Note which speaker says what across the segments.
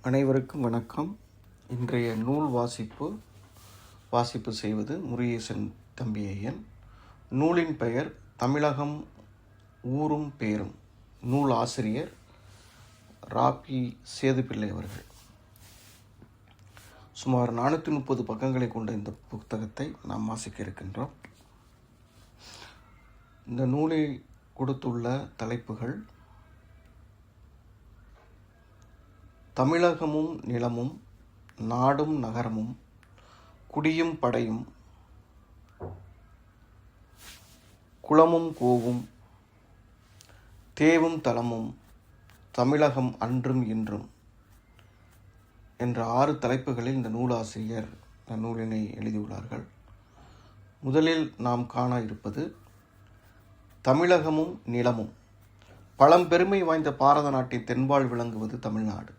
Speaker 1: அனைவருக்கும் வணக்கம். இன்றைய நூல் வாசிப்பு செய்வது முருகேசன் தம்பியையன். நூலின் பெயர் தமிழகம் ஊரும் பேரும். நூல் ஆசிரியர் ராபி சேதுப்பிள்ளை அவர்கள். சுமார் 430 பக்கங்களை கொண்ட இந்த புத்தகத்தை நாம் வாசிக்க இருக்கின்றோம். இந்த நூலை கொடுத்துள்ள தலைப்புகள்: தமிழகமும் நிலமும், நாடும் நகரமும், குடியும் படையும், குளமும் கோவும், தேவும் தலமும், தமிழகம் அன்றும் இன்றும் என்ற 6 தலைப்புகளில் இந்த நூலாசிரியர் நூலினை எழுதியுள்ளார்கள். முதலில் நாம் காண இருப்பது தமிழகமும் நிலமும். பழம்பெருமை வாய்ந்த பாரத நாட்டின் தென்பால் விளங்குவது தமிழ்நாடு.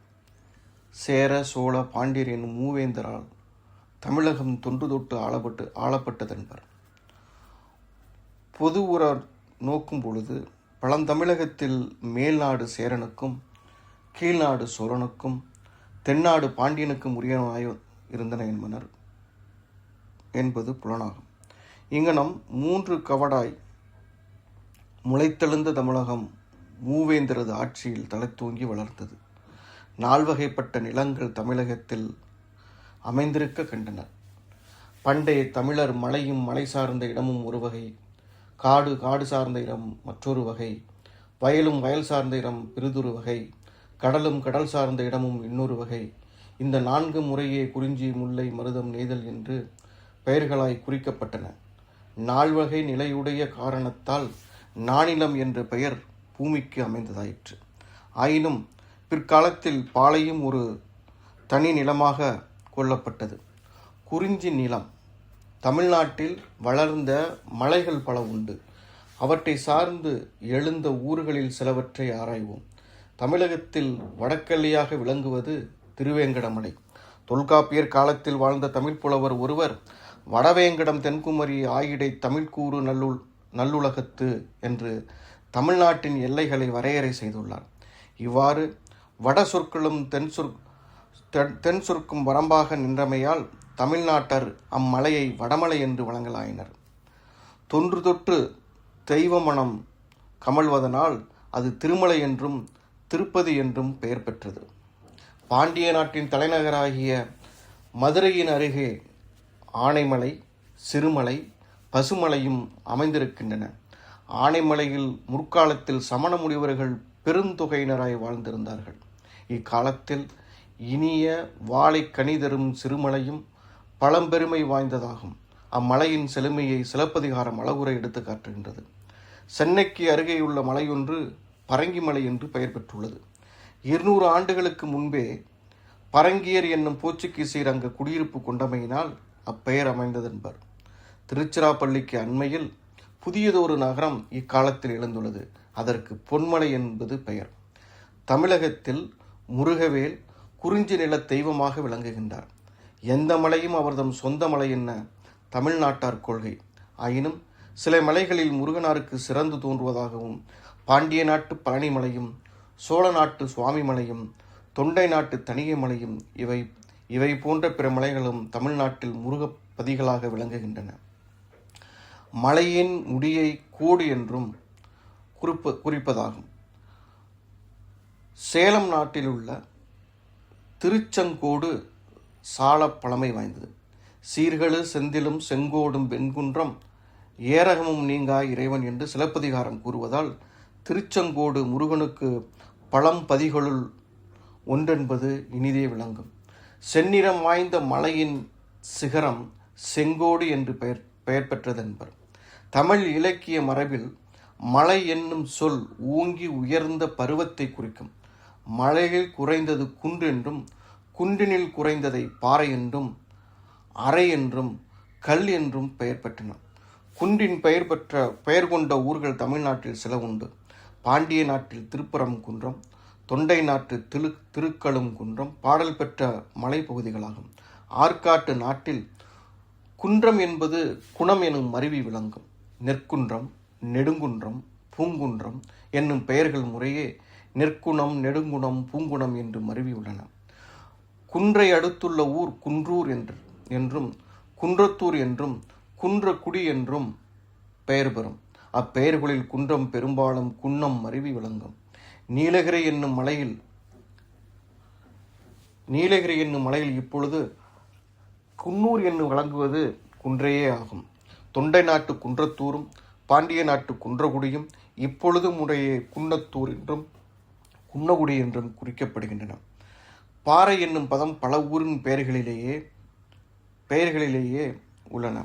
Speaker 1: சேர, சோழ, பாண்டியர் என்னும் மூவேந்தரால் தமிழகம் தொன்று தொட்டு ஆளப்பட்டதென்பர். பொது உற நோக்கும் பொழுது பழந்தமிழகத்தில் மேல்நாடு சேரனுக்கும், கீழ்நாடு சோழனுக்கும், தென்னாடு பாண்டியனுக்கும் உரியனாய் இருந்தன என்பது புலனாகும். இங்கனம் 3 கவடாய் முளைத்தெழுந்த தமிழகம் மூவேந்தரது ஆட்சியில் தலைத்தூங்கி வளர்ந்தது. 4 வகைப்பட்ட நிலங்கள் தமிழகத்தில் அமைந்திருக்க கண்டனர். பண்டைய தமிழர் மலையும் மலை சார்ந்த இடமும் ஒரு வகை, காடு சார்ந்த இடம் மற்றொரு வகை, வயலும் வயல் சார்ந்த இடம் பிறிதொரு வகை, கடலும் கடல் சார்ந்த இடமும் இன்னொரு வகை. இந்த 4 முறையே குறிஞ்சி, முல்லை, மருதம், நெய்தல் என்று பெயர்களாய் குறிக்கப்பட்டன. 4 வகை நிலையுடைய காரணத்தால் நானிலம் என்ற பெயர் பூமிக்கு அமைந்ததாயிற்று. ஆயினும் பிற்காலத்தில் பாலையும் ஒரு தனி நிலமாக கொள்ளப்பட்டது. குறிஞ்சி நிலம். தமிழ்நாட்டில் வளர்ந்த மலைகள் பல உண்டு. அவற்றை சார்ந்து எழுந்த ஊர்களில் சிலவற்றை ஆராய்வோம். தமிழகத்தில் வடக்கெல்லையாக விளங்குவது திருவேங்கடமலை. தொல்காப்பியர் காலத்தில் வாழ்ந்த தமிழ் புலவர் ஒருவர் வடவேங்கடம் தென்குமரி ஆயிடை தமிழ்கூறு நல்லுலகத்து என்று தமிழ்நாட்டின் எல்லைகளை வரையறை செய்துள்ளார். இவ்வாறு வட சொற்களும் தென் சொற்கும் வரம்பாக நின்றமையால் தமிழ்நாட்டர் அம்மலையை வடமலை என்று வழங்கலாயினர். தொன்று தொட்டு தெய்வ மனம் கமழ்வதனால் அது திருமலை என்றும் திருப்பதி என்றும் பெயர் பெற்றது. பாண்டிய நாட்டின் தலைநகராகிய மதுரையின் அருகே ஆனைமலை, சிறுமலை, பசுமலையும் அமைந்திருக்கின்றன. ஆனைமலையில் முற்காலத்தில் சமண முனிவர்கள் பெருந்தொகையினராய் வாழ்ந்திருந்தார்கள். இக்காலத்தில் இனிய வாழை கனி தரும் சிறுமலையும் பழம்பெருமை வாய்ந்ததாகும். அம்மலையின் செழுமையை சிலப்பதிகாரம் அழகுரை எடுத்து காட்டுகின்றது. சென்னைக்கு அருகேயுள்ள மலையொன்று பரங்கிமலை என்று பெயர் பெற்றுள்ளது. 200 ஆண்டுகளுக்கு முன்பே பரங்கியர் என்னும் போர்ச்சுகீசியர் அங்கு குடியிருப்பு கொண்டமையினால் அப்பெயர் அமைந்ததென்பர். திருச்சிராப்பள்ளிக்கு அண்மையில் புதியதொரு நகரம் இக்காலத்தில் எழுந்துள்ளது. அதற்கு பொன்மலை என்பது பெயர். தமிழகத்தில் முருகவேல் குறிஞ்சி நில தெய்வமாக விளங்குகின்றார். எந்த மலையும் அவர்தம் சொந்த மலை என்ன தமிழ்நாட்டார் கொள்கை. ஆயினும் சில மலைகளில் முருகனாருக்கு சிறந்து தோன்றுவதாகவும், பாண்டிய நாட்டு பழனிமலையும், சோழ நாட்டு சுவாமி மலையும், தொண்டை நாட்டு தணிகை மலையும் இவை போன்ற பிற மலைகளும் தமிழ்நாட்டில் முருகப்பதிகளாக விளங்குகின்றன. மலையின் முடியை கோடு என்றும் குறிப்பதாகும். சேலம் நாட்டில் உள்ள திருச்செங்கோடு சால பழமை வாய்ந்தது. சீர்களு செந்திலும் செங்கோடும் வெண்குன்றம் ஏரகமும் நீங்கா இறைவன் என்று சிலப்பதிகாரம் கூறுவதால் திருச்செங்கோடு முருகனுக்கு பழம்பதிகளுள் ஒன்றென்பது இனிதே விளங்கும். செந்நிறம் வாய்ந்த மலையின் சிகரம் செங்கோடு என்று பெயர் பெற்றதென்பர். தமிழ் இலக்கிய மரபில் மலை என்னும் சொல் ஓங்கி உயர்ந்த பருவத்தை குறிக்கும். மலையில் குறைந்தது குன்று என்றும், குன்றினில் குறைந்ததை பாறை என்றும், அறை என்றும், கல் என்றும் பெயர் பெற்றன. குன்றின் பெயர் கொண்ட ஊர்கள் தமிழ்நாட்டில் சில உண்டு. பாண்டிய நாட்டில் திருப்பரம் குன்றம், தொண்டை நாட்டு திருக்களும் குன்றம் பாடல் பெற்ற மலைப்பகுதிகளாகும். ஆற்காட்டு நாட்டில் குன்றம் என்பது குணம் எனும் மருவி விளங்கும். நெற்குன்றம், நெடுங்குன்றம், பூங்குன்றம் என்னும் பெயர்கள் முறையே நெற்குணம், நெடுங்குணம், பூங்குணம் என்று மருவியுள்ளன. குன்றை அடுத்துள்ள ஊர் குன்றூர் என்றும் குன்றத்தூர் என்றும் குன்றக்குடி என்றும் பெயர் பெறும். அப்பெயர்களில் குன்றம் பெரும்பாலும் குன்னம் மருவி விளங்கும். நீலகிரி என்னும் மலையில் இப்பொழுது குன்னூர் என்று வழங்குவது குன்றையே ஆகும். தொண்டை நாட்டு குன்றத்தூரும் பாண்டிய நாட்டு குன்றக்குடியும் இப்பொழுது முறையே குன்னத்தூர் என்றும் குன்னகுடி என்றும் குறிக்கப்படுகின்றன. பாறை என்னும் பதம் பல ஊரின் பெயர்களிலேயே உள்ளன.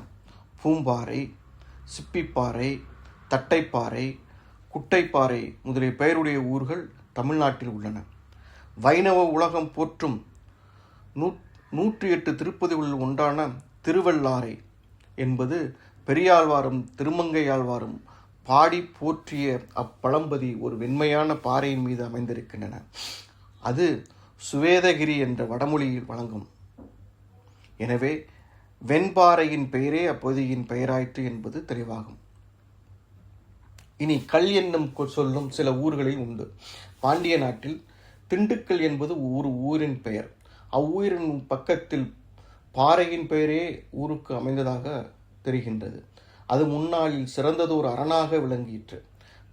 Speaker 1: பூம்பாறை, சிப்பிப்பாறை, தட்டைப்பாறை, குட்டைப்பாறை முதலிய பெயருடைய ஊர்கள் தமிழ்நாட்டில் உள்ளன. வைணவ உலகம் போற்றும் 108 திருப்பதிகளில் ஒன்றான திருவள்ளாறை என்பது பெரியாழ்வாரும் திருமங்கையாழ்வாரும் பாடி போற்றிய அப்பழம்பதி ஒரு வெண்மையான பாறையின் மீது அமைந்திருக்கின்றன. அது சுவேதகிரி என்ற வடமொழியில் வழங்கும். எனவே வெண்பாறையின் பெயரே அப்பகுதியின் பெயராயிற்று என்பது தெளிவாகும். இனி கல் என்னும் சொல்லும் சில ஊர்களில் உண்டு. பாண்டிய நாட்டில் திண்டுக்கல் என்பது ஒரு ஊரின் பெயர். அவ்வூரின் பக்கத்தில் பாறையின் பெயரே ஊருக்கு அமைந்ததாக தெரிகின்றது. அது முன்னாளில் சிறந்ததோர் அரணாக விளங்கிற்று.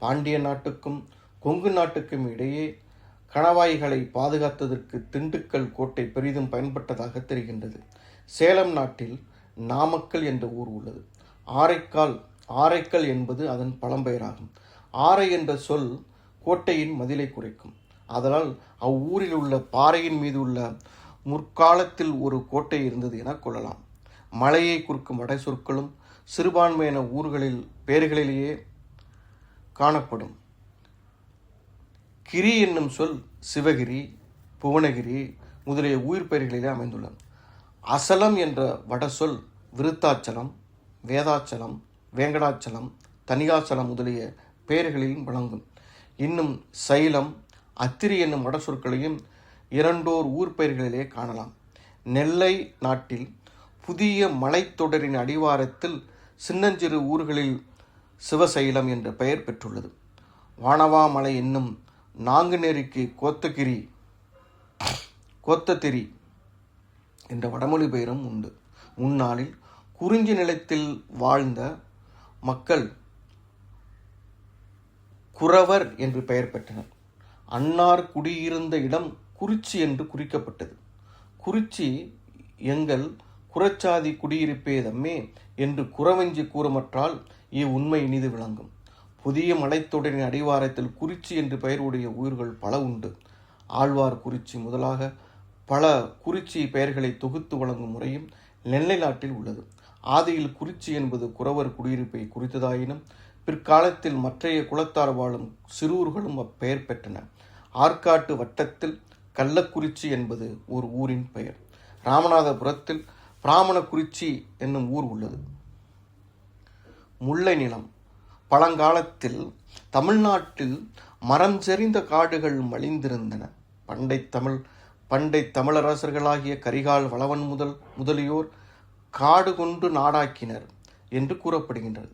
Speaker 1: பாண்டிய நாட்டுக்கும் கொங்கு நாட்டுக்கும் இடையே கணவாய்களை பாதுகாத்ததற்கு திண்டுக்கல் கோட்டை பெரிதும் பயன்பட்டதாக தெரிகின்றது. சேலம் நாட்டில் நாமக்கல் என்ற ஊர் உள்ளது. ஆரைக்கல் என்பது அதன் பழம்பெயராகும். ஆரை என்ற சொல் கோட்டையின் மதிலை குறைக்கும். அதனால் அவ்வூரில் உள்ள பாறையின் மீது உள்ள முற்காலத்தில் ஒரு கோட்டை இருந்தது என கொள்ளலாம். மலையை குறிக்கும் வடை சொற்களும் சிறுபான்மையான ஊர்களில் பெயர்களிலேயே காணப்படும். கிரி என்னும் சொல் சிவகிரி, புவனகிரி முதலிய ஊர் பெயர்களிலே அமைந்துள்ளன. அசலம் என்ற வட சொல் விருத்தாச்சலம், வேதாச்சலம், வேங்கடாச்சலம், தனிகாச்சலம் முதலிய பெயர்களில் வழங்கும். இன்னும் சைலம், அத்திரி என்னும் வட சொற்களையும் இரண்டோர் ஊர் பெயர்களிலே காணலாம். நெல்லை நாட்டில் புதிய மலைத்தொடரின் அடிவாரத்தில் சின்னஞ்சிறு ஊர்களில் சிவசைலம் என்ற பெயர் பெற்றுள்ளது. வானவாமலை என்னும் நாங்குநேரிக்கு கோத்தத்திரி என்ற வடமொழி பெயரும் உண்டு. முன்னாளில் குறிஞ்சி நிலத்தில் வாழ்ந்த மக்கள் குறவர் என்று பெயர் பெற்றனர். அன்னார் குடியிருந்த இடம் குறிச்சி என்று குறிக்கப்பட்டது. குறிச்சி எங்கள் குறச்சாதி குடியிருப்பே தம்மே என்று குறவஞ்சி கூறமற்றால் இவ்வுண்மை இனிது விளங்கும். புதிய மலைத்தொடரின் அடிவாரத்தில் குறிச்சி என்று பெயருடைய ஊர்கள் பல உண்டு. ஆழ்வார் குறிச்சி முதலாக பல குறிச்சி பெயர்களை தொகுத்து வழங்கும் முறையும் நெல்லை நாட்டில் உள்ளது. ஆதியில் குறிச்சி என்பது குறவர் குடியிருப்பை குறித்ததாயினும் பிற்காலத்தில் மற்றைய குலத்தார் வாழும் சிறூர்களும் அப்பெயர் பெற்றன. ஆற்காட்டு வட்டத்தில் கள்ளக்குறிச்சி என்பது ஒரு ஊரின் பெயர். ராமநாதபுரத்தில் பிராமணக்குறிச்சி என்னும் ஊர் உள்ளது. முல்லை நிலம். பழங்காலத்தில் தமிழ்நாட்டில் மரம் செறிந்த காடுகள் மலிந்திருந்தன. பண்டை தமிழரசர்களாகிய கரிகால் வளவன் முதலியோர் காடு கொண்டு நாடாக்கினர் என்று கூறப்படுகின்றது.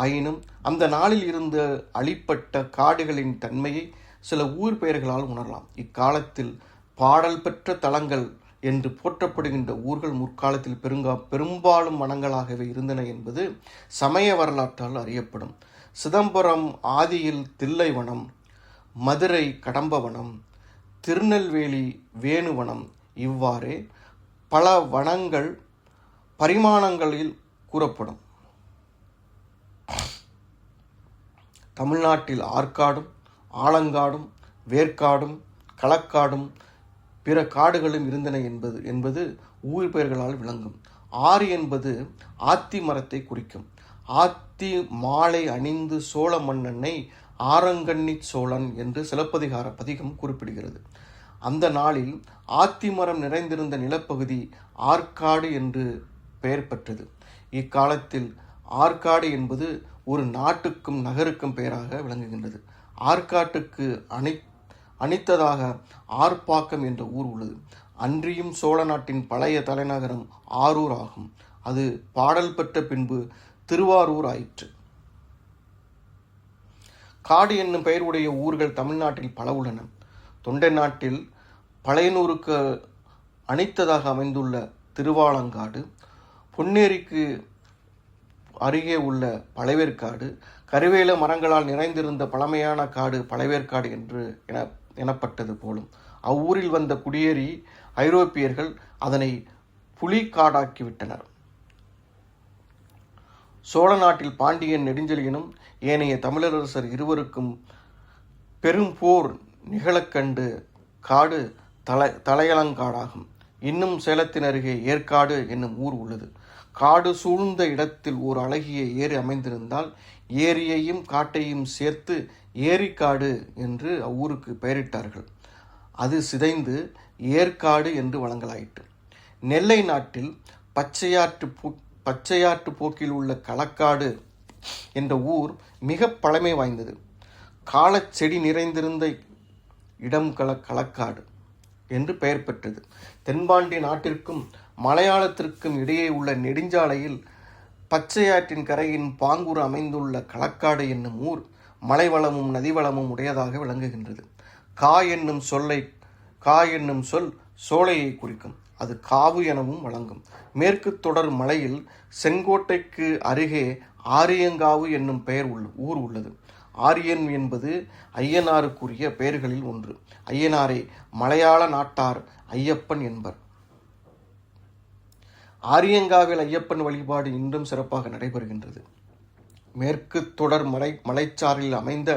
Speaker 1: ஆயினும் அந்த நாளில் இருந்த அழிப்பட்ட காடுகளின் தன்மையை சில ஊர் பெயர்களால் உணரலாம். இக்காலத்தில் பாடல் பெற்ற தலங்கள் என்று போற்றப்படுகின்ற ஊர்கள் முற்காலத்தில் பெரும்பாலும் வனங்களாகவே இருந்தன என்பது சமய வரலாற்றால் அறியப்படும். சிதம்பரம் ஆதியில் தில்லைவனம், மதுரை கடம்பவனம், திருநெல்வேலி வேணுவனம் இவ்வாறே பல வனங்கள் பரிமாணங்களில் கூறப்படும். தமிழ்நாட்டில் ஆற்காடும் ஆலங்காடும் வேர்க்காடும் களக்காடும் பிற காடுகளும் இருந்தன என்பது ஊர் பெயர்களால் விளங்கும். ஆறு என்பது ஆத்தி மரத்தை குறிக்கும். ஆத்தி மாலை அணிந்து சோழ மன்னனை ஆரங்கண்ணி சோழன் என்று சிலப்பதிகார பதிகம் குறிப்பிடுகிறது. அந்த நாளில் ஆத்தி மரம் நிறைந்திருந்த நிலப்பகுதி ஆற்காடு என்று பெயர் பெற்றது. இக்காலத்தில் ஆற்காடு என்பது ஒரு நாட்டுக்கும் நகருக்கும் பெயராக விளங்குகின்றது. ஆற்காட்டுக்கு அணித்ததாக ஆர்ப்பாக்கம் என்ற ஊர் உள்ளது. அன்றியும் சோழ நாட்டின் பழைய தலைநகரம் ஆரூர் ஆகும். அது பாடல் பெற்ற பின்பு திருவாரூர் ஆயிற்று. காடு என்னும் பெயர் உடைய ஊர்கள் தமிழ்நாட்டில் பல உள்ளன. தொண்டை நாட்டில் பழையனூருக்கு அணித்ததாக அமைந்துள்ள திருவாலங்காடு, பொன்னேரிக்கு அருகே உள்ள பழவேற்காடு, கருவேல மரங்களால் நிறைந்திருந்த பழமையான காடு பழவேற்காடு என்று எனப்பட்டது போலும். அவ்வூரில் வந்த குடியேறி ஐரோப்பியர்கள் அதனை புலிக்காடாக்கிவிட்டனர். சோழ நாட்டில் பாண்டியன் நெடுஞ்செழியனும் ஏனைய தமிழரசர் இருவருக்கும் பெரும் போர் நிகழக்கண்டு காடு தலையலங்காடாகும். இன்னும் சேலத்தின் அருகே ஏற்காடு என்னும் ஊர் உள்ளது. காடு சூழ்ந்த இடத்தில் ஓர் அழகிய ஏரி அமைந்திருந்தால் ஏரியையும் காட்டையும் சேர்த்து ஏரிக்காடு என்று அவ்வூருக்கு பெயரிட்டார்கள். அது சிதைந்து ஏற்காடு என்று வழங்கலாயிற்று. நெல்லை நாட்டில் பச்சையாற்று போக்கில் உள்ள களக்காடு என்ற ஊர் மிக பழமை வாய்ந்தது. காலச்செடி நிறைந்திருந்த இடம் களக்காடு என்று பெயர் பெற்றது. தென்பாண்டி நாட்டிற்கும் மலையாளத்திற்கும் இடையே உள்ள நெடுஞ்சாலையில் பச்சையாற்றின் கரையின் பாங்குற அமைந்துள்ள களக்காடு என்னும் ஊர் மலைவளமும் நதிவளமும் உடையதாக விளங்குகின்றது. கா என்னும் சொல் சோலையை குறிக்கும். அது காவு எனவும் வழங்கும். மேற்கு தொடர் மலையில் செங்கோட்டைக்கு அருகே ஆரியங்காவு என்னும் ஊர் உள்ளது. ஆரியன் என்பது ஐயனாருக்குரிய பெயர்களில் ஒன்று. ஐயனாரை மலையாள நாட்டார் ஐயப்பன் என்பர். ஆரியங்காவில் ஐயப்பன் வழிபாடு இன்றும் சிறப்பாக நடைபெறுகின்றது. மேற்கு தொடர் மலைச்சாரில் அமைந்த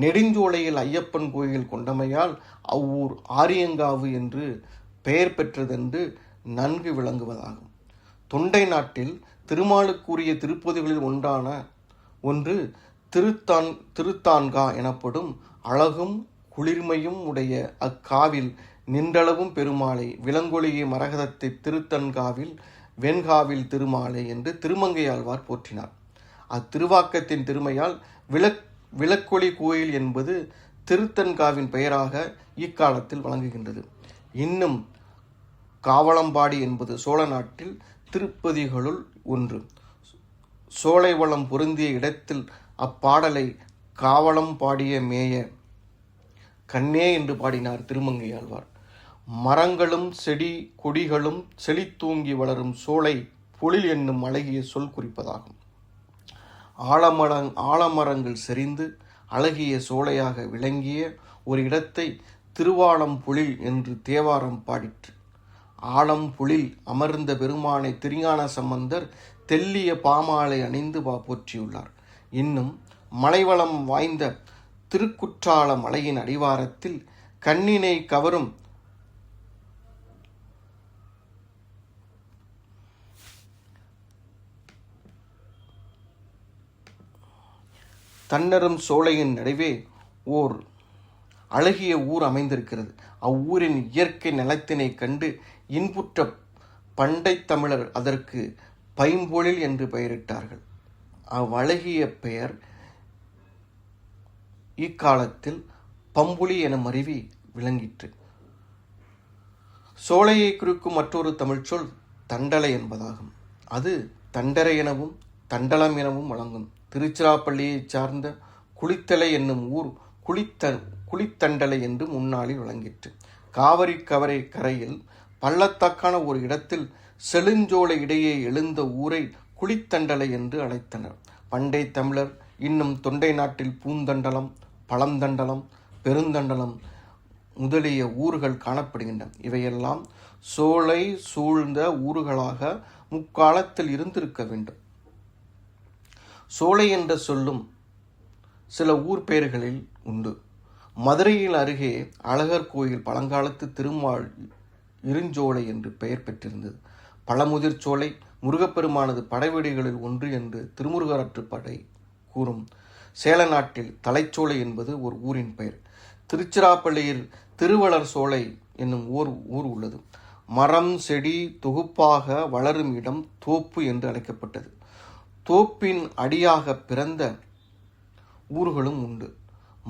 Speaker 1: நெடுஞ்சோலையில் ஐயப்பன் கோயில் கொண்டமையால் அவ்வூர் ஆரியங்காவு என்று பெயர் பெற்றதென்று நன்கு விளங்குவதாகும். தொண்டை நாட்டில் திருமாலுக்குரிய திருப்பதிகளில் ஒன்று திருத்தான்கா எனப்படும். அழகும் குளிர்மையும் உடைய அக்காவில் நின்றளவும் பெருமாளை, விலங்கொழிய மரகதத்தை திருத்தன்காவில் வெண்காவில் திருமாலை என்று திருமங்கையாழ்வார் போற்றினார். அத்திருவாக்கத்தின் திருமையால் விளக்கொளி கோயில் என்பது திருத்தன்காவின் பெயராக இக்காலத்தில் வழங்குகின்றது. இன்னும் காவலம்பாடி என்பது சோழ நாட்டில் திருப்பதிகளுள் ஒன்று. சோலை வளம் பொருந்திய இடத்தில் அப்பாடலை காவலம் பாடிய மேய கண்ணே என்று பாடினார் திருமங்கையாழ்வார். மரங்களும் செடி கொடிகளும் செழித்தூங்கி வளரும் சோலை பொழில் என்னும் அழகிய சொல் குறிப்பதாகும். ஆலமரங்கள் செறிந்து அழகிய சோலையாக விளங்கிய ஒரு இடத்தை திருவாலம்பொழில் என்று தேவாரம் பாடிற்று. ஆலம்பொழில் அமர்ந்த பெருமானை திருஞான சம்பந்தர் தெல்லிய பாமாலை அணிந்து போற்றியுள்ளார். இன்னும் மலைவளம் வாய்ந்த திருக்குற்றால மலையின் அடிவாரத்தில் கண்ணினை கவரும் தன்னரும் சோலையின் நடுவே ஓர் அழகிய ஊர் அமைந்திருக்கிறது. அவ்வூரின் இயற்கை நலத்தினை கண்டு இன்புற்ற பண்டை தமிழர் அதற்கு பைம்பொழில் என்று பெயரிட்டார்கள். அவ்வழகிய பெயர் இக்காலத்தில் பம்புலி என மருவி விளங்கிற்று. சோலையை குறிக்கும் மற்றொரு தமிழ்ச்சொல் தண்டலை என்பதாகும். அது தண்டரை எனவும் தண்டலம் எனவும் வழங்கும். திருச்சிராப்பள்ளியைச் சார்ந்த குளித்தலை என்னும் ஊர் குளித்தண்டலை என்று முன்னாளில் விளங்கிற்று. காவிரி கரையில் பள்ளத்தாக்கான ஒரு இடத்தில் செழுஞ்சோலை இடையே எழுந்த ஊரை குளித்தண்டலை என்று அழைத்தனர். பண்டை தமிழர் இன்னும் தொண்டை நாட்டில் பூந்தண்டலம், பழந்தண்டலம், பெருந்தண்டலம் முதலிய ஊர்கள் காணப்படுகின்றன. இவையெல்லாம் சோலை சூழ்ந்த ஊர்களாக முக்காலத்தில் இருந்திருக்க வேண்டும். சோலை என்ற சொல்லும் சில ஊர் பெயர்களில் உண்டு. மதுரையில் அருகே அழகர் கோயில் பழங்காலத்து திருமால் இருஞ்சோலை என்று பெயர் பெற்றிருந்தது. பழமுதிர் சோலை முருகப்பெருமானது படைவீடுகளில் ஒன்று என்று திருமுருகராற்றுப்படை கூறும். சேல நாட்டில் தலைச்சோலை என்பது ஒரு ஊரின் பெயர். திருச்சிராப்பள்ளியில் திருவளர் சோலை என்னும் ஊர் உள்ளது. மரம் செடி தொகுப்பாக வளரும் இடம் தோப்பு என்று அழைக்கப்பட்டது. தோப்பின் அடியாக பிறந்த ஊர்களும் உண்டு.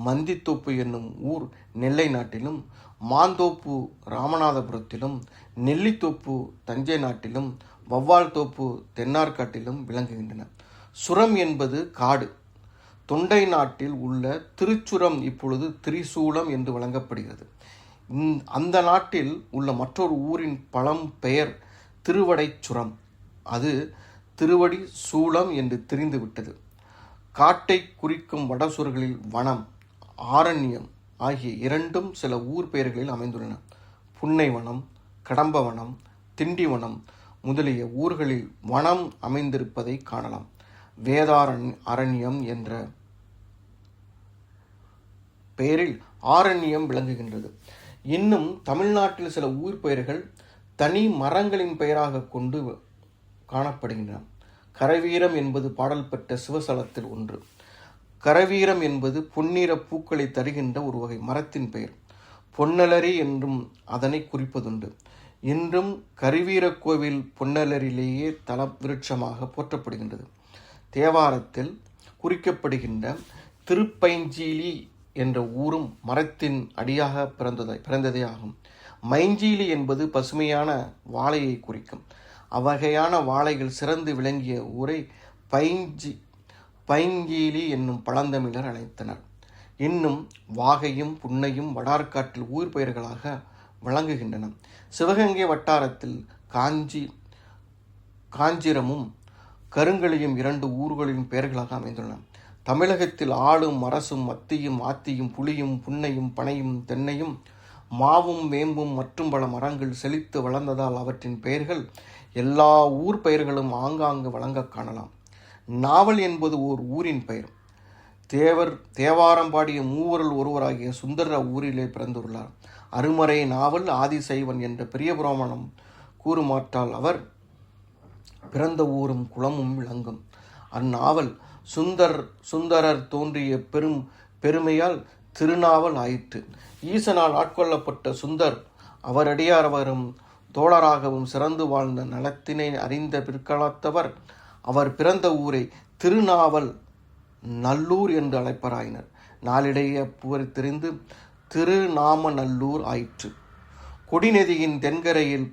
Speaker 1: மந்தித்தோப்பு என்னும் ஊர் நெல்லை நாட்டிலும், மாந்தோப்பு ராமநாதபுரத்திலும், நெல்லித்தோப்பு தஞ்சை நாட்டிலும், வவ்வால் தோப்பு தென்னார்காட்டிலும் விளங்குகின்றன. சுரம் என்பது காடு. தொண்டை நாட்டில் உள்ள திருச்சுரம் இப்பொழுது திரிசூலம் என்று வழங்கப்படுகிறது. அந்த நாட்டில் உள்ள மற்றொரு ஊரின் பழம் பெயர் திருவடைச்சுரம். அது திருவடி சூலம் என்று தெரிந்துவிட்டது. காட்டை குறிக்கும் வடசொற்களில் வனம், ஆரண்யம் ஆகிய இரண்டும் சில ஊர் பெயர்களில் அமைந்துள்ளன. புன்னைவனம், கடம்பவனம், திண்டிவனம் முதலிய ஊர்களில் வனம் அமைந்திருப்பதை காணலாம். வேதாரண்யம் என்ற பெயரில் ஆரண்யம் விளங்குகின்றது. இன்னும் தமிழ்நாட்டில் சில ஊர் பெயர்கள் தனி மரங்களின் பெயராக கொண்டு காணப்படுகின்றன. கரவீரம் என்பது பாடல் பெற்ற சிவசலத்தில் ஒன்று. கரவீரம் என்பது பொன்னிற பூக்களை தருகின்ற ஒரு வகை மரத்தின் பெயர். பொன்னலரி என்றும் அதனை குறிப்பதுண்டு. இன்றும் கருவீரக் கோவில் பொன்னலரிலேயே தல விருட்சமாக போற்றப்படுகின்றது. தேவாரத்தில் குறிக்கப்படுகின்ற திருப்பைஞ்சீலி என்ற ஊரும் மரத்தின் அடியாக பிறந்ததே ஆகும். மைஞ்சீலி என்பது பசுமையான வாழையை குறிக்கும். அவ்வகையான வாழைகள் சிறந்து விளங்கிய ஊரை பைங்கீலி என்னும் பழந்தமிழர் அழைத்தனர். இன்னும் வாகையும் புன்னையும் வடார்காட்டில் ஊர் பெயர்களாக விளங்குகின்றன. சிவகங்கை வட்டாரத்தில் காஞ்சிரமும் கருங்கலியும் இரண்டு ஊர்களின் பெயர்களாக அமைந்துள்ளன. தமிழகத்தில் ஆளும் அரசும் மத்தியும் ஆத்தியும் புளியும் புன்னையும் பனையும் தென்னையும் மாவும் வேம்பும் மற்றும் பல மரங்கள் செழித்து வளர்ந்ததால் அவற்றின் பெயர்கள் எல்லா ஊர் பெயர்களும் ஆங்காங்கு வழங்க காணலாம். நாவல் என்பது ஓர் ஊரின் பெயர். தேவாரம் பாடிய மூவருள் ஒருவராகிய சுந்தர ஊரிலே பிறந்துள்ளார். அருமறை நாவல் ஆதிசைவன் என்ற பெரிய புராணம் கூறுமாற்றால் அவர் பிறந்த ஊரும் குளமும் விளங்கும். அந்நாவல் சுந்தரர் தோன்றிய பெருமையால் திருநாவல் ஆயிற்று. ஈசனால் ஆட்கொள்ளப்பட்ட சுந்தர் அவரடியாரவரும் தோழராகவும் சிறந்து வாழ்ந்த நலத்தினை அறிந்த பிற்காலத்தவர் அவர் பிறந்த ஊரை திருநாவல் நல்லூர் என்று அழைப்பராயினர். நாளிடையே புகழ் தெரிந்து திருநாமநல்லூர் ஆயிற்று. கொடிநதியின் தென்கரையில்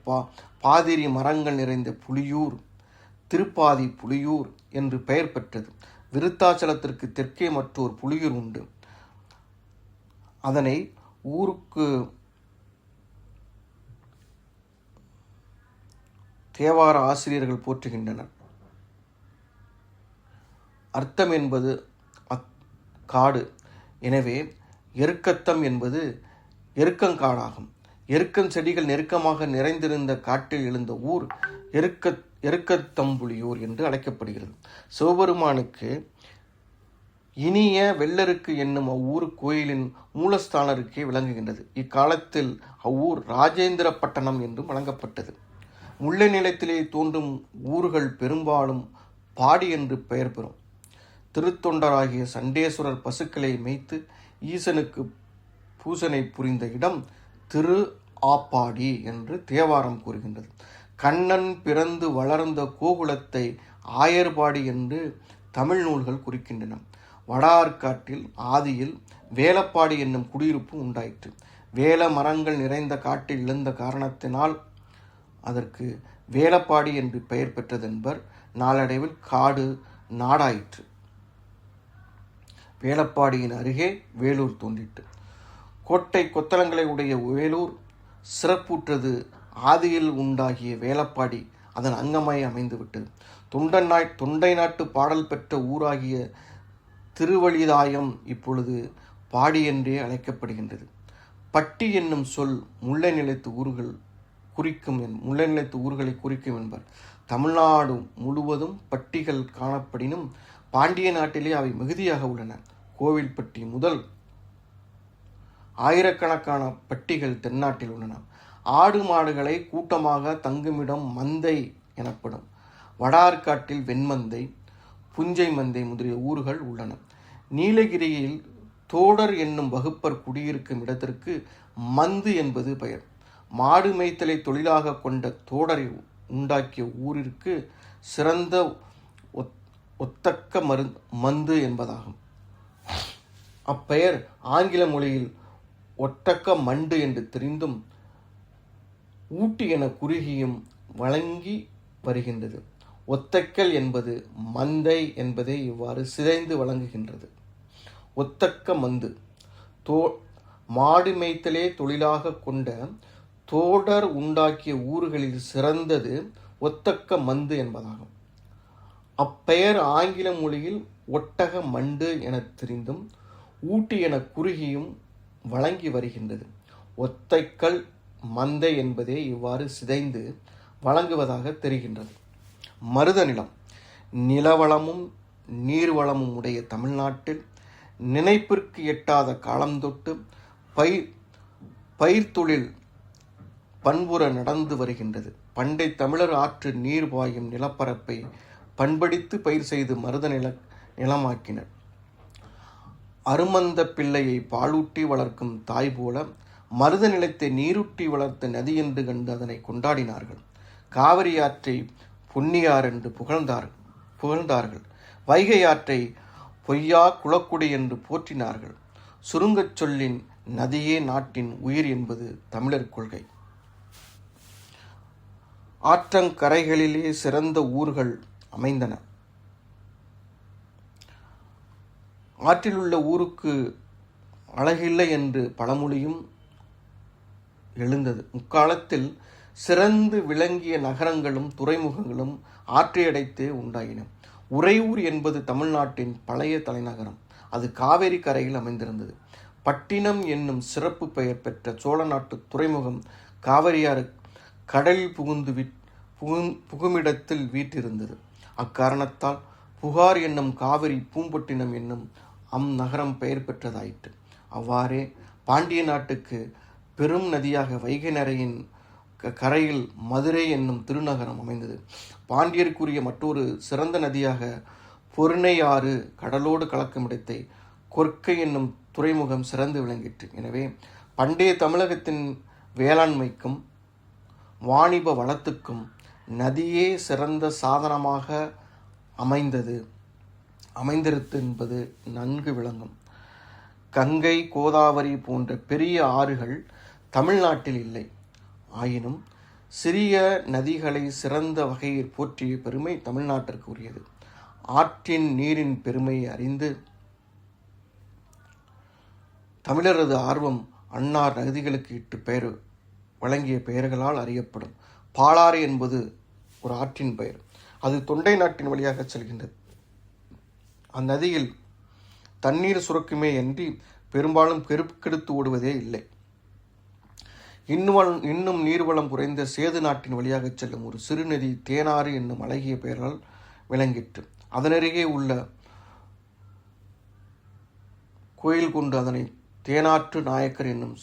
Speaker 1: பாதிரி மரங்கள் நிறைந்த புலியூர் திருப்பாதி புலியூர் என்று பெயர் பெற்றது. விருத்தாச்சலத்திற்கு தெற்கே மற்றொரு புலியூர் உண்டு. அதனை ஊருக்கு தேவார ஆசிரியர்கள் போற்றுகின்றனர். அர்த்தம் என்பது காடு. எனவே எருக்கத்தம் என்பது எருக்கங்காடாகும். எருக்கன் செடிகள் நெருக்கமாக நிறைந்திருந்த காட்டில் எழுந்த ஊர் எருக்கத்தம்புலியூர் என்று அழைக்கப்படுகிறது. சிவபெருமானுக்கு இனிய வெள்ளருக்கு என்னும் அவ்வூர் கோயிலின் மூலஸ்தானருக்கே விளங்குகின்றது. இக்காலத்தில் அவ்வூர் ராஜேந்திர பட்டணம் என்றும் வழங்கப்பட்டது. முல்லை நிலத்திலே தோன்றும் ஊர்கள் பெரும்பாலும் பாடி என்று பெயர் பெறும். திருத்தொண்டராகிய சண்டேஸ்வரர் பசுக்களை மேய்த்து ஈசனுக்கு பூசனை புரிந்த இடம் திரு ஆப்பாடி என்று தேவாரம் கூறுகின்றது. கண்ணன் பிறந்து வளர்ந்த கோகுலத்தை ஆயர்பாடி என்று தமிழ் நூல்கள் குறிக்கின்றன. வடார்காட்டில் ஆதியில் வேலப்பாடி என்னும் குடியிருப்பு உண்டாயிற்று. வேல மரங்கள் நிறைந்த காட்டில் எழுந்த காரணத்தினால் அதற்கு வேலப்பாடி என்று பெயர் பெற்றதென்பர். நாளடைவில் காடு நாடாயிற்று. வேலப்பாடியின் அருகே வேலூர் தோன்றிற்று. கோட்டை கொத்தளங்களை உடைய வேலூர் சிறப்புற்றது. ஆதியில் உண்டாகிய வேலப்பாடி அதன் அங்கமாய் அமைந்துவிட்டது. தொண்டை நாட்டு பாடல் பெற்ற ஊராகிய திருவழிதாயம் இப்பொழுது பாடி என்றே அழைக்கப்படுகின்றது. பட்டி என்னும் சொல் முல்லை நிலத்து ஊர்களை குறிக்கும் என்பர். தமிழ்நாடு முழுவதும் பட்டிகள் காணப்படினும் பாண்டிய நாட்டிலே அவை மிகுதியாக உள்ளன. கோவில்பட்டி முதல் ஆயிரக்கணக்கான பட்டிகள் தென்னாட்டில் உள்ளன. ஆடு மாடுகளை கூட்டமாக தங்குமிடம் மந்தை எனப்படும். வடார்காட்டில் வெண்மந்தை, புஞ்சை மந்தை முதலிய ஊர்கள் உள்ளன. நீலகிரியில் தோடர் என்னும் வகுப்பர் குடியிருக்கும் இடத்திற்கு மந்து என்பது பெயர். மாடு மேய்த்தலை தொழிலாக கொண்ட தோடரை உண்டாக்கிய ஊரிற்கு சிறந்த ஒத்தக்க மந்து என்பதாகும். அப்பெயர் ஆங்கில மொழியில் ஒட்டக்க மண்டு என்று தெரிந்தும் ஊட்டி என குறுகியும் வழங்கி வருகின்றது. ஒத்தக்கல் என்பது மந்தை என்பதை இவ்வாறு சிதைந்து வழங்குகின்றது. ஒத்தக்க மந்து மாடு மேய்த்தலே தொழிலாக கொண்ட தோடர் உண்டாக்கிய ஊர்களில் சிறந்தது ஒத்தக்க மந்து என்பதாகும். அப்பெயர் ஆங்கில மொழியில் ஒட்டக மண்டு எனத் தெரிந்தும் ஊட்டி என குறுகியும் வழங்கி வருகின்றது. ஒத்தைக்கல் மந்தை என்பதே இவ்வாறு சிதைந்து வழங்குவதாக தெரிகின்றது. மருத நிலம். நிலவளமும் நீர்வளமும் உடைய தமிழ்நாட்டில் நினைப்பிற்கு எட்டாத காலம் தொட்டு பயிர்த்தொழில் பண்புற நடந்து வருகின்றது. பண்டை தமிழர் ஆற்று நீர் பாயும் நிலப்பரப்பை பண்படித்து பயிர் செய்து மருத நிலமாக்கினர். அருமந்த பிள்ளையை பாலூட்டி வளர்க்கும் தாய் போல மருத நிலத்தை நீரூட்டி வளர்த்த நதி என்று கண்டு அதனை கொண்டாடினார்கள். காவிரி ஆற்றை பொன்னியார் என்று புகழ்ந்தார்கள். வைகை ஆற்றை பொய்யா குளக்குடி என்று போற்றினார்கள். சுருங்கச் சொல்லின் நதியே நாட்டின் உயிர் என்பது தமிழர் கொள்கை. ஆற்றங்கரைகளிலே சிறந்த ஊர்கள் அமைந்தன. ஆற்றிலுள்ள ஊருக்கு அழகில்லை என்று பழமொழியும் எழுந்தது. முக்காலத்தில் சிறந்து விளங்கிய நகரங்களும் துறைமுகங்களும் ஆற்றையடைத்தே உண்டாயின. உறையூர் என்பது தமிழ்நாட்டின் பழைய தலைநகரம். அது காவேரி கரையில் அமைந்திருந்தது. பட்டினம் என்னும் சிறப்பு பெயர் பெற்ற சோழ நாட்டு துறைமுகம் காவிரியாறு கடலில் புகுமிடத்தில் வீற்றிருந்தது. அக்காரணத்தால் புகார் என்னும் காவிரி பூம்பட்டினம் என்னும் நகரம் பெயர் பெற்றதாயிற்று. அவ்வாறே பாண்டிய நாட்டுக்கு பெரும் நதியாக வைகை நரையின் கரையில் மதுரை என்னும் திருநகரம் அமைந்தது. பாண்டியருக்குரிய மற்றொரு சிறந்த நதியாக பொருணையாறு கடலோடு கலக்கும் இடத்தை கொற்கை என்னும் துறைமுகம் சிறந்து விளங்கிற்று. எனவே பண்டைய தமிழகத்தின் வேளாண்மைக்கும் வாணிப வளத்துக்கும் நதியே சிறந்த சாதனமாக அமைந்திருத்து என்பது நன்கு விளங்கும். கங்கை, கோதாவரி போன்ற பெரிய ஆறுகள் தமிழ்நாட்டில் இல்லை. ஆயினும் சிறிய நதிகளை சிறந்த வகையில் போற்றிய பெருமை தமிழ்நாட்டிற்கு உரியது. ஆற்றின் நீரின் பெருமையை அறிந்து தமிழரது ஆர்வம் அன்னார் நதிகளுக்கு இட்டு பெயர் வழங்கிய பெயர்களால் அறியப்படும். பாலாறு என்பது ஒரு ஆற்றின் பெயர். அது தொண்டை நாட்டின் வழியாக செல்கின்றது. அந்நதியில் தண்ணீர் சுரக்குமே அன்றி பெரும்பாலும் பெருக்கெடுத்து ஓடுவதே இல்லை. இன்னும் நீர்வளம் குறைந்த சேது நாட்டின் வழியாக செல்லும் ஒரு சிறு நதி தேனாறு என்னும் அழகிய பெயரால் விளங்கிற்று. அதனருகே உள்ள கோயில் கொண்டு அதனை தேனாற்று நாயக்கர் என்னும்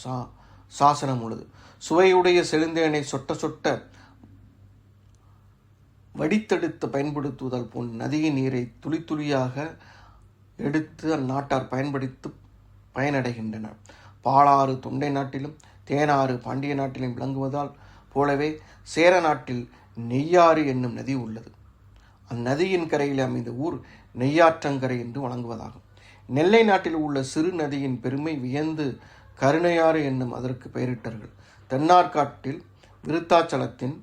Speaker 1: சாசனம் உள்ளது. சுவையுடைய செழுந்தேனை சொட்ட சொட்ட வடித்தெடுத்து பயன்படுத்துவதால் போன்ற நதியின் நீரை துளி துளியாக எடுத்து அந்நாட்டார் பயன்படுத்தி பயனடைகின்றனர். பாலாறு தொண்டை நாட்டிலும் தேனாறு பாண்டிய நாட்டிலும் விளங்குவதால் போலவே சேர நாட்டில் நெய்யாறு என்னும் நதி உள்ளது. அந்நதியின் கரையில் அமைந்த ஊர் நெய்யாற்றங்கரை என்று வழங்குவதாகும். நெல்லை நாட்டில் உள்ள சிறு நதியின் பெருமை வியந்து கருணையாறு என்னும் அதற்கு பெயரிட்டார்கள். தென்னார்காட்டில் விருத்தாச்சலத்தின்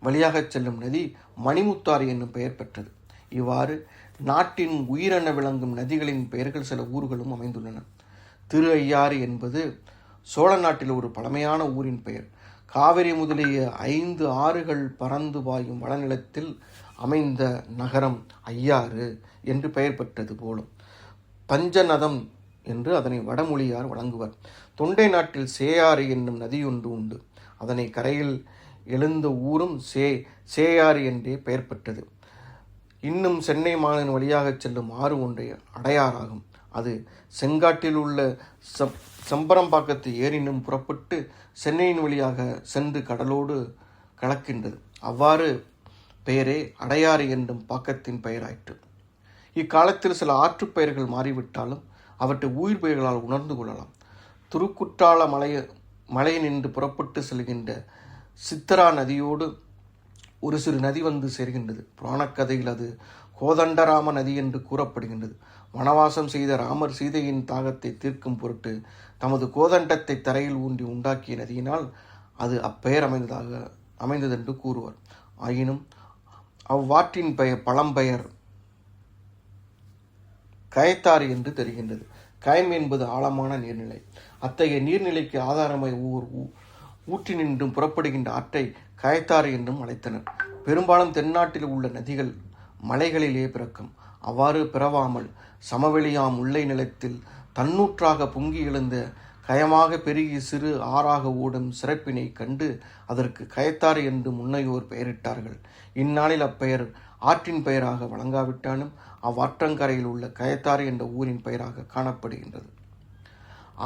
Speaker 1: வழியாக செல்லும் நதி மணிமுத்தாறு என்னும் பெயர் பெற்றது. இவ்வாறு நாட்டின் உயிரென விளங்கும் நதிகளின் பெயர்கள் சில ஊர்களும் அமைந்துள்ளன. திரு ஐயாறு என்பது சோழ நாட்டில் ஒரு பழமையான ஊரின் பெயர். காவிரி முதலிய 5 ஆறுகள் பறந்து பாயும் வளநிலத்தில் அமைந்த நகரம் ஐயாறு என்று பெயர் பெற்றது போலும். பஞ்சநதம் என்று அதனை வடமொழியார் வழங்குவர். தொண்டை நாட்டில் சேயாறு என்னும் நதியொன்று உண்டு. அதனை கரையில் எழுந்த ஊரும் சேயாறு என்றே பெயர் பெற்றது. இன்னும் சென்னை மாநிலம் வழியாக செல்லும் ஆறு ஒன்றைய அடையாறாகும். அது செங்காட்டில் உள்ள செம்பரம்பாக்கத்து ஏரினும் புறப்பட்டு சென்னையின் வழியாக சென்று கடலோடு கலக்கின்றது. அவ்வாறு பெயரே அடையாறு என்னும் பாக்கத்தின் பெயராயிற்று. இக்காலத்தில் சில ஆற்றுப் பெயர்கள் மாறிவிட்டாலும் அவற்றை உயிர் பெயர்களால் உணர்ந்து கொள்ளலாம். திருக்குற்றால மலையினின்று புறப்பட்டு செல்கின்ற சித்தரா நதியோடு ஒரு சிறு நதி வந்து சேர்கின்றது. புராணக்கதையில் அது கோதண்டராம நதி என்று கூறப்படுகின்றது. வனவாசம் செய்த ராமர் சீதையின் தாகத்தை தீர்க்கும் பொருட்டு தமது கோதண்டத்தை தரையில் ஊன்றி உண்டாக்கிய நதியினால் அது அப்பெயர் அமைந்ததென்று கூறுவர். ஆயினும் அவ்வாற்றின் பழம்பெயர் கயத்தாறு என்று தெரிகின்றது. கயம் என்பது ஆழமான நீர்நிலை. அத்தகைய நீர்நிலைக்கு ஆதாரமாய் ஊற்றினின்றும் புறப்படுகின்ற ஆற்றை கயத்தாறு என்றும் அழைத்தனர். பெரும்பாலும் தென்னாட்டில் உள்ள நதிகள் மலைகளிலே பிறக்கும். அவ்வாறு பிறவாமல் சமவெளியாம் முல்லை நிலத்தில் தன்னூற்றாக பொங்கி எழுந்த கயமாக பெருகி சிறு ஆறாக ஓடும் சிறப்பினை கண்டு அதற்கு கயத்தாறு என்று முன்னையோர் பெயரிட்டார்கள். இந்நாளில் அப்பெயர் ஆற்றின் பெயராக வழங்காவிட்டாலும் அவ்வாற்றங்கரையில் உள்ள கயத்தாறு என்ற ஊரின் பெயராக காணப்படுகின்றது.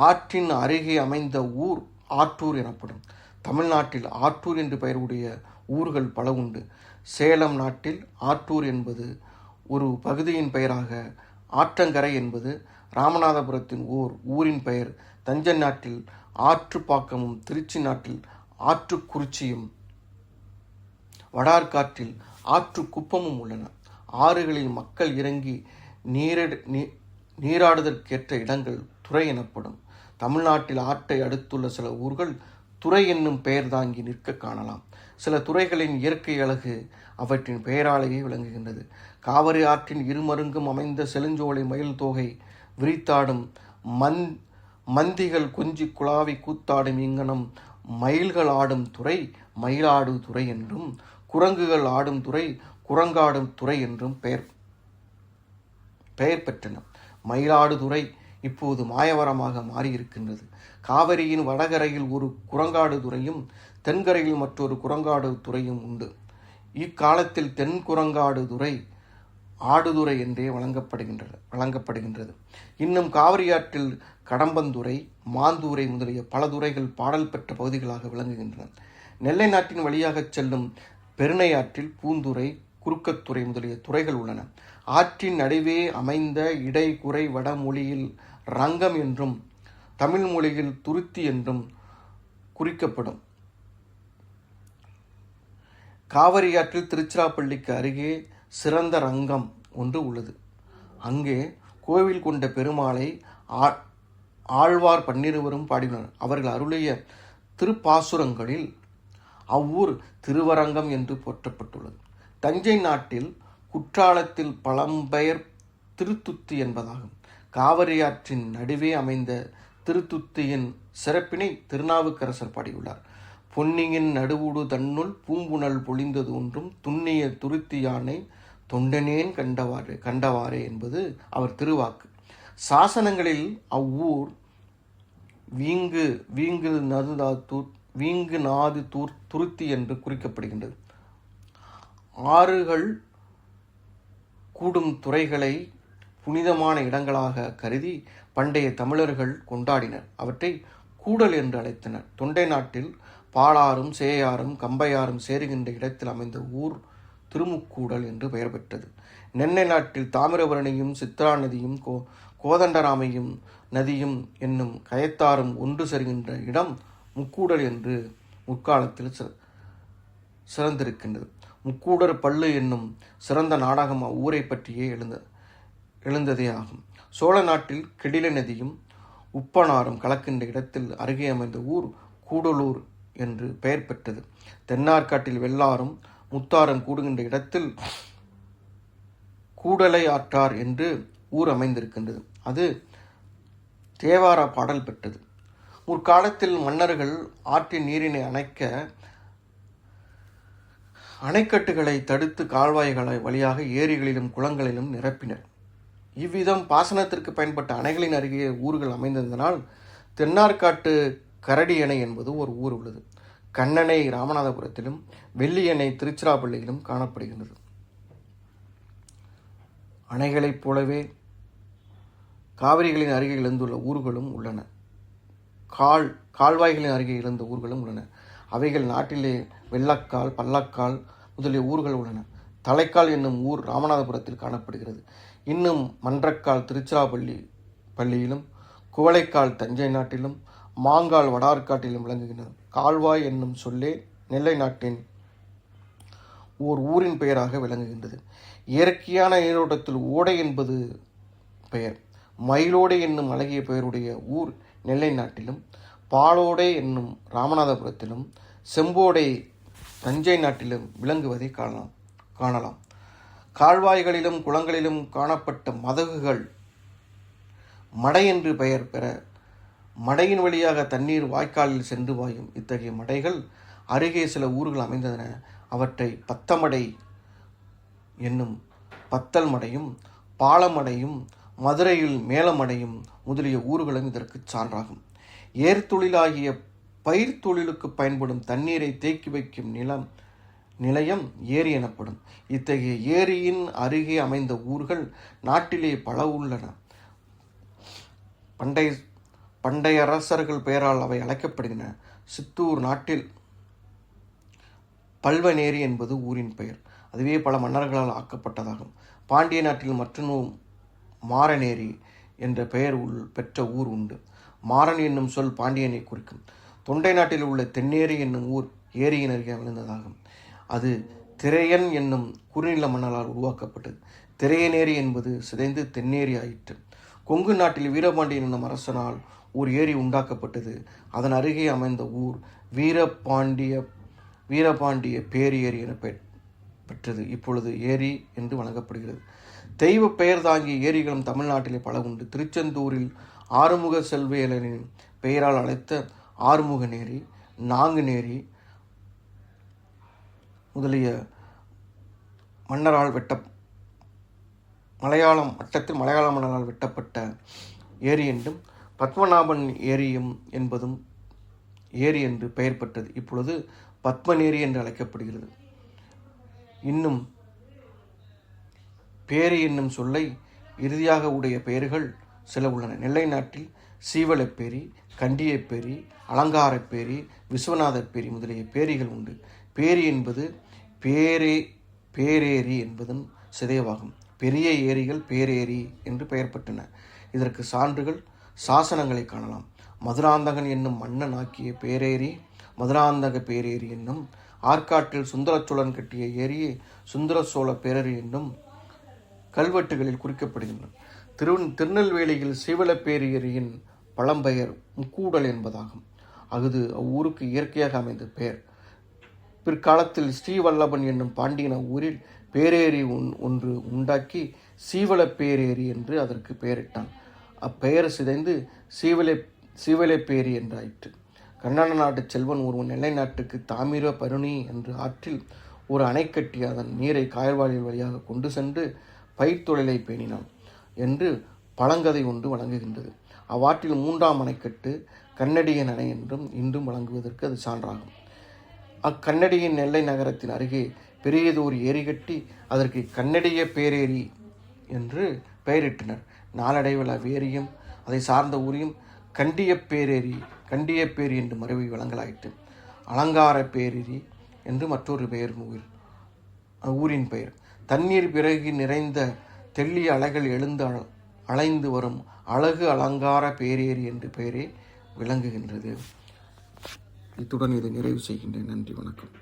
Speaker 1: ஆற்றின் அருகே அமைந்த ஊர் ஆற்றூர் எனப்படும். தமிழ்நாட்டில் ஆற்றூர் என்று பெயருடைய ஊர்கள் பல உண்டு. சேலம் நாட்டில் ஆற்றூர் என்பது ஒரு பகுதியின் பெயராக, ஆற்றங்கரை என்பது ராமநாதபுரத்தின் ஊரின் பெயர். தஞ்சை நாட்டில் ஆற்றுப்பாக்கமும், திருச்சி நாட்டில் ஆற்றுக்குறிச்சியும், வடார்காட்டில் ஆற்றுக்குப்பமும் உள்ளன. ஆறுகளில் மக்கள் இறங்கி நீராடுதற்கேற்ற இடங்கள் துறை எனப்படும். தமிழ்நாட்டில் ஆற்றை அடுத்துள்ள சில ஊர்கள் துறை என்னும் பெயர் தாங்கி நிற்க காணலாம். சில துறைகளின் இயற்கை அழகு அவற்றின் பெயராலேயே விளங்குகின்றது. காவிரி ஆற்றின் இருமருங்கும் அமைந்த செழுஞ்சோலை மயில் தோகை விரித்தாடும் மந்திகள் கொஞ்சி குழாவி கூத்தாடும் இங்கனம் மயில்கள் ஆடும் துறை மயிலாடு துறை என்றும், குரங்குகள் ஆடும் துறை குரங்காடும் துறை என்றும் பெயர் பெற்றன. மயிலாடுதுறை இப்போது மாயவரமாக மாறியிருக்கின்றது. காவிரியின் வடகரையில் ஒரு குரங்காடு துறையும் தென்கரையில் மற்றொரு குரங்காடு துறையும் உண்டு. இக்காலத்தில் தென் குரங்காடு துறை ஆடுதுறை என்றே வழங்கப்படுகின்றது. இன்னும் காவிரியாற்றில் கடம்பந்துறை, மாந்தூரை முதலிய பல துறைகள் பாடல் பெற்ற பகுதிகளாக விளங்குகின்றன. நெல்லை நாட்டின் வழியாக செல்லும் பெருணையாற்றில் பூந்துறை, குறுக்கத்துறை முதலிய துறைகள் உள்ளன. ஆற்றின் நடுவே அமைந்த இடைக்குறை வடமொழியில் ரங்கம் என்றும் தமிழ் மொழியில் துருத்தி என்றும் குறிக்கப்படும். காவிரியாற்றில் திருச்சிராப்பள்ளிக்கு அருகே சிறந்த ரங்கம் ஒன்று உள்ளது. அங்கே கோவில் கொண்ட பெருமாளை ஆழ்வார் 12 பாடினர். அவர்கள் அருளிய திருப்பாசுரங்களில் அவ்வூர் திருவரங்கம் என்று போற்றப்பட்டுள்ளது. தஞ்சை நாட்டில் குற்றாலத்தில் பழம்பெயர் திருத்துத்தி என்பதாகும். காவிரியாற்றின் நடுவே அமைந்த திருத்துத்தியின் சிறப்பினை திருநாவுக்கரசர் பாடியுள்ளார். பொன்னியின் நடுவுடு தன்னுள் பூம்புணல் பொழிந்தது ஒன்றும் துண்ணிய துருத்தி யானை தொண்டனேன் கண்டவாறே என்பது அவர் திருவாக்கு. சாசனங்களில் அவ்வூர் வீங்கு நாது துருத்தி என்று குறிக்கப்படுகின்றது. ஆறுகள் கூடும் துறைகளை புனிதமான இடங்களாக கருதி பண்டைய தமிழர்கள் கொண்டாடினர். அவற்றை கூடல் என்று அழைத்தனர். தொண்டை நாட்டில் பாலாறும் சேயாறும் கம்பையாறும் சேருகின்ற இடத்தில் அமைந்த ஊர் திருமுக்கூடல் என்று பெயர் பெற்றது. நெல்லை நாட்டில் தாமிரபரணியும் சித்ரா நதியும் கோதண்டராமையும் நதியும் என்னும் கயத்தாறும் ஒன்று சேருகின்ற இடம் முக்கூடல் என்று முற்காலத்தில் சிறந்திருக்கின்றது. முக்கூடர் பள்ளு என்னும் சிறந்த நாடகம் அவ்வூரை பற்றியே எழுந்ததே ஆகும். சோழ நாட்டில் கெடில நதியும் உப்பனாரும் கலக்கின்ற இடத்தில் அருகே அமைந்த ஊர் கூடலூர் என்று பெயர் பெற்றது. தென்னார்காட்டில் வெள்ளாரும் முத்தாரும் கூடுகின்ற இடத்தில் கூடலை ஆற்றார் என்று ஊர் அமைந்திருக்கின்றது. அது தேவார பாடல் பெற்றது. முற்காலத்தில் மன்னர்கள் ஆற்றின் நீரினை அணைக்கட்டுகளை தடுத்து கால்வாய்களை வழியாக ஏரிகளிலும் குளங்களிலும் நிரப்பினர். இவ்விதம் பாசனத்திற்கு பயன்பட்ட அணைகளின் அருகே ஊர்கள் அமைந்ததனால் தென்னார்காட்டு கரடி அணை என்பது ஒரு ஊர் உள்ளது. கண்ணணை ராமநாதபுரத்திலும் வெள்ளி அணை திருச்சிராப்பள்ளியிலும் காணப்படுகின்றது. அணைகளைப் போலவே காவிரிகளின் அருகே எழுந்துள்ள ஊர்களும் உள்ளன. கால்வாய்களின் அருகே எழுந்த ஊர்களும் உள்ளன. அவைகள் நாட்டிலே வெள்ளக்கால், பள்ளக்கால் முதலிய ஊர்கள் உள்ளன. தலைக்கால் என்னும் ஊர் ராமநாதபுரத்தில் காணப்படுகிறது. இன்னும் மன்றக்கால் திருச்சிராப்பள்ளியிலும் குவளைக்கால் தஞ்சை நாட்டிலும் மாங்கால் வடார்காட்டிலும் விளங்குகின்றது. கால்வாய் என்னும் சொல்லே நெல்லை நாட்டின் ஓர் ஊரின் பெயராக விளங்குகின்றது. இயற்கையான நீரோட்டத்தில் ஓடை என்பது பெயர். மயிலோடை என்னும் அழகிய பெயருடைய ஊர் நெல்லை நாட்டிலும், பாலோடை என்னும் ராமநாதபுரத்திலும், செம்போடை தஞ்சை நாட்டிலும் விளங்குவதை காணலாம். கால்வாய்களிலும் குளங்களிலும் காணப்பட்ட மதகுகள் மடை என்று பெயர் பெற மடையின் வழியாக தண்ணீர் வாய்க்காலில் சென்று பாயும். இத்தகைய மடைகள் அருகே சில ஊர்கள் அமைந்தன. அவற்றை பத்தமடை என்னும் பத்தல் மடையும், பாலமடையும், மதுரையில் மேலமடையும் முதலிய ஊர்களும் இதற்கு சான்றாகும். ஏர்தொழிலாகிய பயிர் தொழிலுக்கு பயன்படும் தண்ணீரை தேக்கி வைக்கும் நிலையம் ஏரி எனப்படும். இத்தகைய ஏரியின் அருகே அமைந்த ஊர்கள் நாட்டிலே பல உள்ளன. பண்டைய அரசர்கள் பெயரால் அவை அழைக்கப்படுகின்றன. சித்தூர் நாட்டில் பல்வநேரி என்பது ஊரின் பெயர். அதுவே பல மன்னர்களால் ஆக்கப்பட்டதாகும். பாண்டிய நாட்டில் மற்றொரு மாரநேரி என்ற பெயர் பெற்ற ஊர் உண்டு. மாறன் என்னும் சொல் பாண்டியனை குறிக்கும். தொண்டை நாட்டில் உள்ள தென்னேரி என்னும் ஊர் ஏரியின் அருகே அமைந்ததாகும். அது திரையன் என்னும் குறுநில மன்னரால் உருவாக்கப்பட்டது. திரையநேரி என்பது சிதைந்து தென்னேரி ஆயிற்று. கொங்கு நாட்டில் வீரபாண்டியன் என்னும் அரசனால் ஒரு ஏரி உண்டாக்கப்பட்டது. அதன் அருகே அமைந்த ஊர் வீரபாண்டிய பேரியேரி என பெற்றது. இப்பொழுது ஏரி என்று வழங்கப்படுகிறது. தெய்வ பெயர் தாங்கிய ஏரிகளும் தமிழ்நாட்டிலே பல உண்டு. திருச்செந்தூரில் ஆறுமுக செல்வேலனின் பெயரால் அழைத்த ஆறுமுக நேரி, நாங்குநேரி முதலிய மன்னரால் மலையாள மன்னரால் வெட்டப்பட்ட ஏரி என்றும், பத்மநாபன் ஏரியும் என்பதும் ஏரி என்று பெயர் பெற்றது. இப்பொழுது பத்மநேரி என்று அழைக்கப்படுகிறது. இன்னும் பேரி என்னும் சொல்லை இறுதியாக உடைய பெயர்கள் சில உள்ளன. நெல்லை நாட்டில் சீவலப்பேரி, கண்டியப்பேரி, அலங்காரப்பேரி, விஸ்வநாதப்பேரி முதலிய பேரிகள் உண்டு. பேரி என்பது பேரேரி என்பதன் சிதைவாகும். பெரிய ஏரிகள் பேரேரி என்று பெயர் பெற்றன. இதற்கு சான்றுகள் சாசனங்களை காணலாம். மதுராந்தகன் என்னும் மன்னன் ஆக்கிய பேரேரி மதுராந்தக பேரேரி என்னும், ஆற்காட்டில் சுந்தர சோழன் கட்டிய ஏரியை சுந்தர சோழ பேரேரி என்னும் கல்வெட்டுகளில் குறிக்கப்படுகின்றன. திருநெல்வேலியில் சீவலப்பேரியரின் பழம்பெயர் முக்கூடல் என்பதாகும். அது அவ்வூருக்கு இயற்கையாக அமைந்த பெயர். பிற்காலத்தில் ஸ்ரீவல்லபன் என்னும் பாண்டியன் ஊரில் பேரேரி ஒன்று உண்டாக்கி சீவலப்பேரேரி என்று அதற்கு பெயரிட்டான். அப்பெயர் சிதைந்து சீவலப்பேரி என்றாயிற்று. கன்னட நாட்டு செல்வன் ஒருவன் நெல்லை நாட்டுக்கு தாமிர பருணி என்ற ஆற்றில் ஒரு அணை கட்டி அதன் நீரை காயல்வாயில் வழியாக கொண்டு சென்று பயிர் தொழிலை பேணினான் என்று பழங்கதை ஒன்று வழங்குகின்றது. அவ்வாற்றில் 3ஆம் அணைக்கட்டு கன்னடியன் அணை என்றும் இன்றும் வழங்குவதற்கு அது சான்றாகும். அக்கன்னடியின் நெல்லை நகரத்தின் அருகே பெரியதோர் ஏரி கட்டி அதற்கு கன்னடிய பேரேரி என்று பெயரிட்டனர். நாளடைவில் அவ்வேரியும் அதை சார்ந்த ஊரையும் கண்டியப்பேரி என்று மறுவி வழங்கலாயிற்று. அலங்கார பேரேரி என்று மற்றொரு பெயர் ஊரின் பெயர். தண்ணீர் பிறகு நிறைந்த தெள்ளிய அலைகள் எழுந்து அலைந்து வரும் அழகு அலங்கார பேரேரி என்று பெயரே விளங்குகின்றது. இத்துடன் இதை நிறைவு செய்கின்றேன். நன்றி, வணக்கம்.